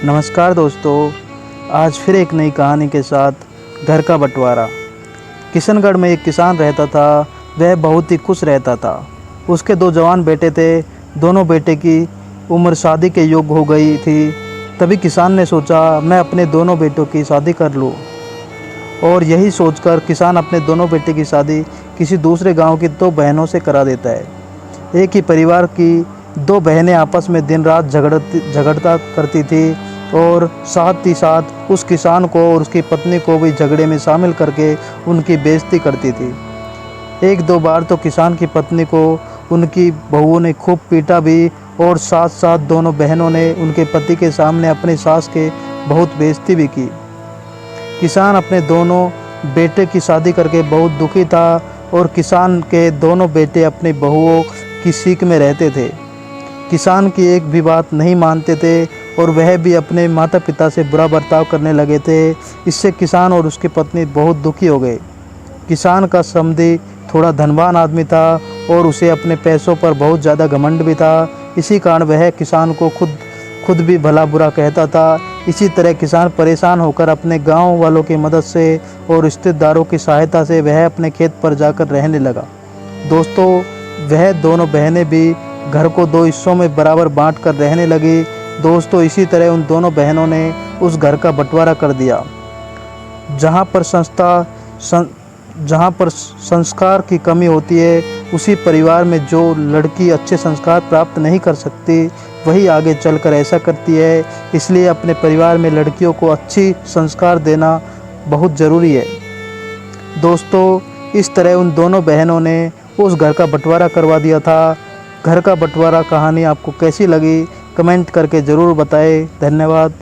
नमस्कार दोस्तों, आज फिर एक नई कहानी के साथ घर का बंटवारा। किशनगढ़ में एक किसान रहता था। वह बहुत ही खुश रहता था। उसके दो जवान बेटे थे। दोनों बेटे की उम्र शादी के योग्य हो गई थी। तभी किसान ने सोचा मैं अपने दोनों बेटों की शादी कर लूँ। और यही सोचकर किसान अपने दोनों बेटे की शादी किसी दूसरे गांव की दो बहनों से करा देता है। एक ही परिवार की दो बहनें आपस में दिन रात झगड़ता करती थी और साथ ही साथ उस किसान को और उसकी पत्नी को भी झगड़े में शामिल करके उनकी बेइज्जती करती थी। एक दो बार तो किसान की पत्नी को उनकी बहुओं ने खूब पीटा भी और साथ साथ दोनों बहनों ने उनके पति के सामने अपनी सास के बहुत बेइज्जती भी की। किसान अपने दोनों बेटे की शादी करके बहुत दुखी था और किसान के दोनों बेटे अपनी बहुओं की सीख में रहते थे। किसान की एक भी बात नहीं मानते थे और वह भी अपने माता पिता से बुरा बर्ताव करने लगे थे। इससे किसान और उसकी पत्नी बहुत दुखी हो गए। किसान का समधी थोड़ा धनवान आदमी था और उसे अपने पैसों पर बहुत ज़्यादा घमंड भी था। इसी कारण वह किसान को खुद भी भला बुरा कहता था। इसी तरह किसान परेशान होकर अपने गांव वालों की मदद से और रिश्तेदारों की सहायता से वह अपने खेत पर जाकर रहने लगा। दोस्तों, वह दोनों बहनें भी घर को दो हिस्सों में बराबर बांट कर रहने लगी। दोस्तों, इसी तरह उन दोनों बहनों ने उस घर का बंटवारा कर दिया। जहाँ पर संस्कार की कमी होती है, उसी परिवार में जो लड़की अच्छे संस्कार प्राप्त नहीं कर सकती वही आगे चलकर ऐसा करती है। इसलिए अपने परिवार में लड़कियों को अच्छी संस्कार देना बहुत ज़रूरी है। दोस्तों, इस तरह उन दोनों बहनों ने उस घर का बंटवारा करवा दिया था। घर का बंटवारा कहानी आपको कैसी लगी कमेंट करके ज़रूर बताएं। धन्यवाद।